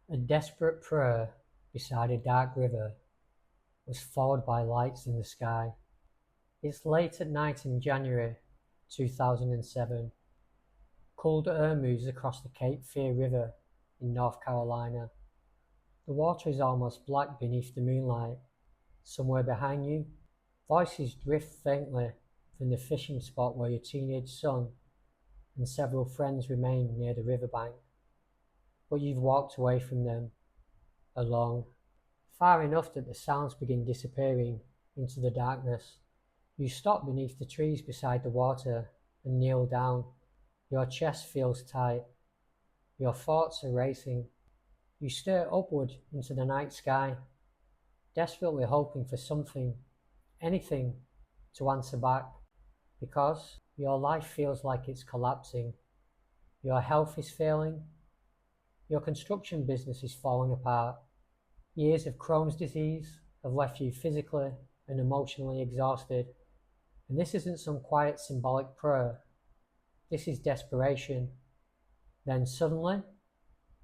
A desperate prayer beside a dark river was followed by lights in the sky. It's late at night in January 2007. Cold air moves across the Cape Fear River in North Carolina. The water is almost black beneath the moonlight. Somewhere behind you, voices drift faintly from the fishing spot where your teenage son and several friends remain near the riverbank. But you've walked away from them, alone, far enough that the sounds begin disappearing into the darkness. You stop beneath the trees beside the water and kneel down. Your chest feels tight. Your thoughts are racing. You stare upward into the night sky, desperately hoping for something, anything, to answer back, because your life feels like it's collapsing. Your health is failing. Your construction business is falling apart. Years of Crohn's disease have left you physically and emotionally exhausted. And this isn't some quiet symbolic prayer. This is desperation. Then suddenly,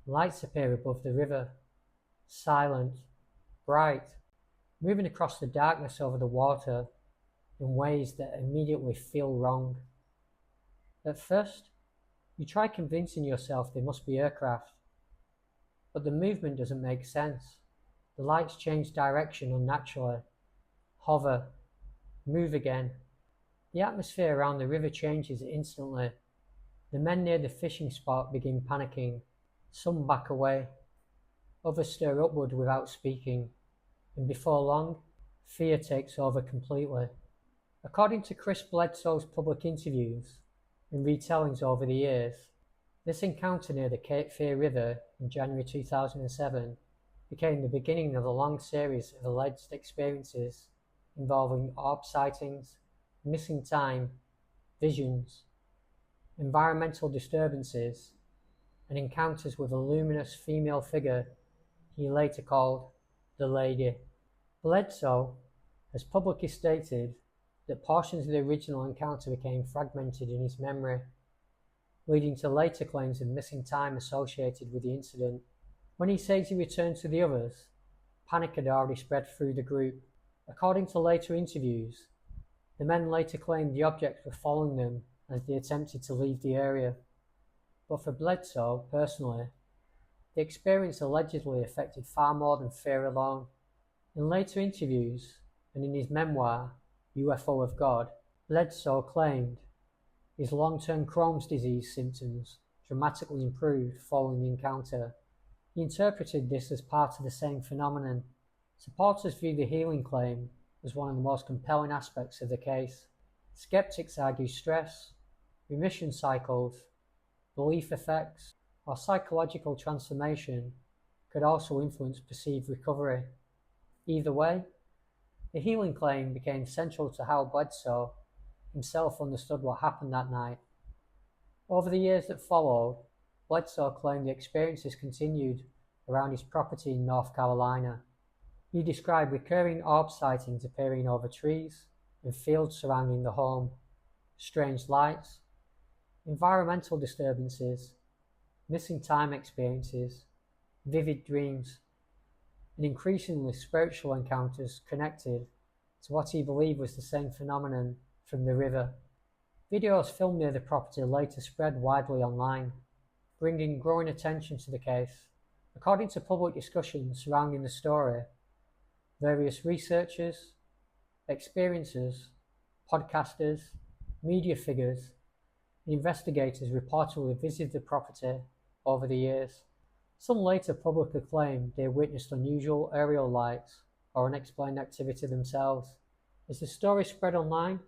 lights appear above the river, silent, bright, moving across the darkness over the water in ways that immediately feel wrong. At first, you try convincing yourself they must be aircraft, but the movement doesn't make sense. The lights change direction unnaturally, hover, move again. The atmosphere around the river changes instantly. The men near the fishing spot begin panicking. Some back away. Others stare upward without speaking. And before long, fear takes over completely. According to Chris Bledsoe's public interviews and retellings over the years, this encounter near the Cape Fear River in January 2007 became the beginning of a long series of alleged experiences involving orb sightings, missing time, visions, environmental disturbances, and encounters with a luminous female figure he later called the Lady. Bledsoe has publicly stated that portions of the original encounter became fragmented in his memory, leading to later claims of missing time associated with the incident. When he says he returned to the others, panic had already spread through the group. According to later interviews, the men later claimed the objects were following them as they attempted to leave the area. But for Bledsoe, personally, the experience allegedly affected far more than fear alone. In later interviews, and in his memoir, UFO of God, Bledsoe claimed his long-term Crohn's disease symptoms dramatically improved following the encounter. He interpreted this as part of the same phenomenon. Supporters view the healing claim as one of the most compelling aspects of the case. Skeptics argue stress, remission cycles, belief effects, or psychological transformation could also influence perceived recovery. Either way, the healing claim became central to how Bledsoe himself understood what happened that night. Over the years that followed, Bledsoe claimed the experiences continued around his property in North Carolina. He described recurring orb sightings appearing over trees and fields surrounding the home, strange lights, environmental disturbances, missing time experiences, vivid dreams, and increasingly spiritual encounters connected to what he believed was the same phenomenon from the river. Videos filmed near the property later spread widely online, bringing growing attention to the case. According to public discussions surrounding the story, various researchers, experiencers, podcasters, media figures, and investigators reportedly visited the property over the years. Some later publicly claimed they witnessed unusual aerial lights or unexplained activity themselves. As the story spread online,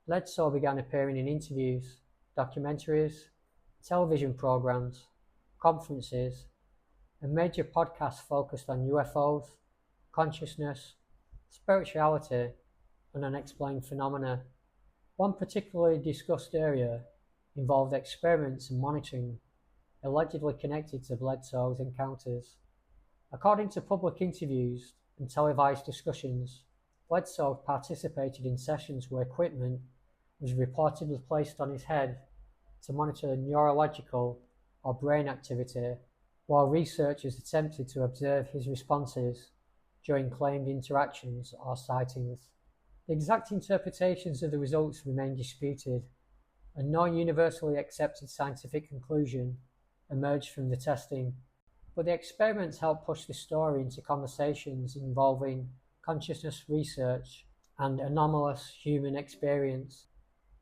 Bledsoe began appearing in interviews, documentaries, television programs, conferences, and major podcasts focused on UFOs, consciousness, spirituality, and unexplained phenomena. One particularly discussed area involved experiments and monitoring allegedly connected to Bledsoe's encounters. According to public interviews and televised discussions, Bledsoe participated in sessions where equipment was reportedly placed on his head to monitor neurological or brain activity while researchers attempted to observe his responses during claimed interactions or sightings. The exact interpretations of the results remain disputed, and no universally accepted scientific conclusion emerged from the testing. But the experiments helped push the story into conversations involving consciousness research and anomalous human experience.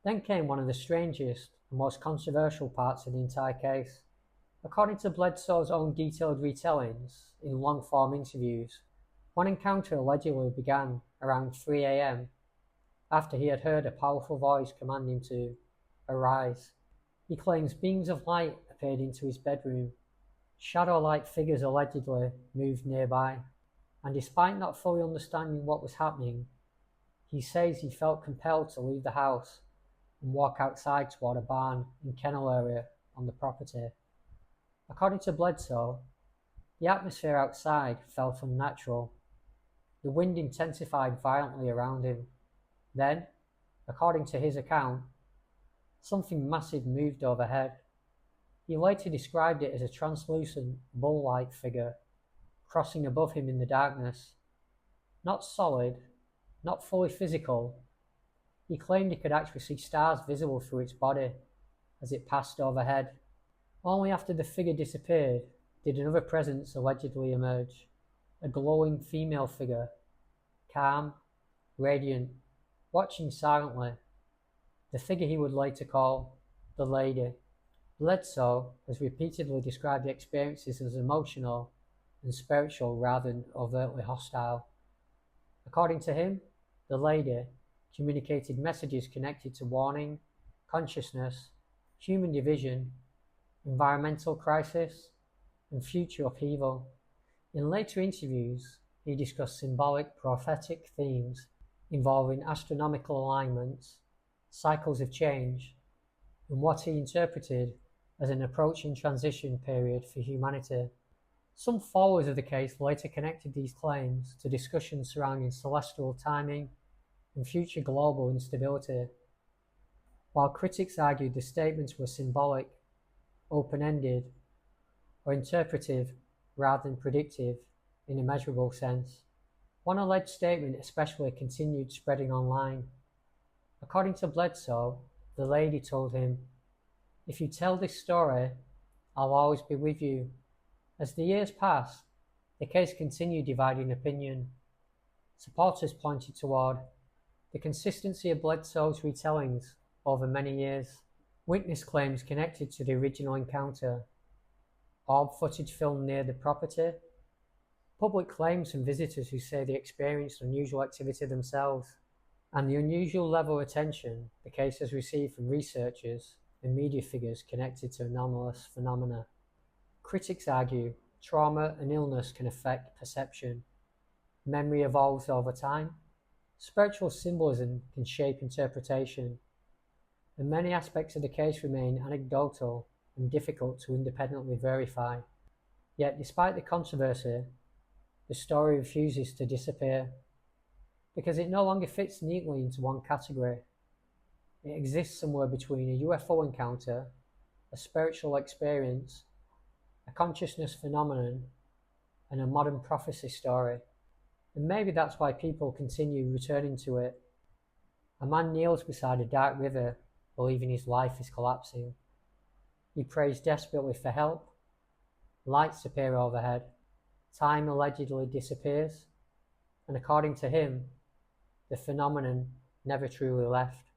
Then came one of the strangest and most controversial parts of the entire case. According to Bledsoe's own detailed retellings in long-form interviews, one encounter allegedly began around 3 a.m. after he had heard a powerful voice command him to arise. He claims beams of light appeared into his bedroom. Shadow-like figures allegedly moved nearby, and despite not fully understanding what was happening, he says he felt compelled to leave the house and walk outside toward a barn and kennel area on the property. According to Bledsoe, the atmosphere outside felt unnatural. The wind intensified violently around him. Then, according to his account, something massive moved overhead. He later described it as a translucent, bull-like figure crossing above him in the darkness. Not solid, not fully physical. He claimed he could actually see stars visible through its body as it passed overhead. Only after the figure disappeared did another presence allegedly emerge, a glowing female figure, calm, radiant, watching silently, the figure he would later call the Lady. Bledsoe has repeatedly described the experiences as emotional and spiritual rather than overtly hostile. According to him, the Lady communicated messages connected to warning, consciousness, human division, environmental crisis, and future upheaval. In later interviews, he discussed symbolic prophetic themes involving astronomical alignments, cycles of change, and what he interpreted as an approaching transition period for humanity. Some followers of the case later connected these claims to discussions surrounding celestial timing and future global instability, while critics argued the statements were symbolic, open-ended, or interpretive rather than predictive in a measurable sense. One alleged statement especially continued spreading online. According to Bledsoe, the Lady told him, "If you tell this story, I'll always be with you." As the years passed, the case continued dividing opinion. Supporters pointed toward the consistency of Bledsoe's retellings over many years, witness claims connected to the original encounter, orb footage filmed near the property, public claims from visitors who say they experienced unusual activity themselves, and the unusual level of attention the case has received from researchers and media figures connected to anomalous phenomena. Critics argue trauma and illness can affect perception. Memory evolves over time. Spiritual symbolism can shape interpretation. And many aspects of the case remain anecdotal and difficult to independently verify. Yet, despite the controversy, the story refuses to disappear because it no longer fits neatly into one category. It exists somewhere between a UFO encounter, a spiritual experience, a consciousness phenomenon, and a modern prophecy story. And maybe that's why people continue returning to it. A man kneels beside a dark river, believing his life is collapsing. He prays desperately for help. Lights appear overhead. Time allegedly disappears. And according to him, the phenomenon never truly left.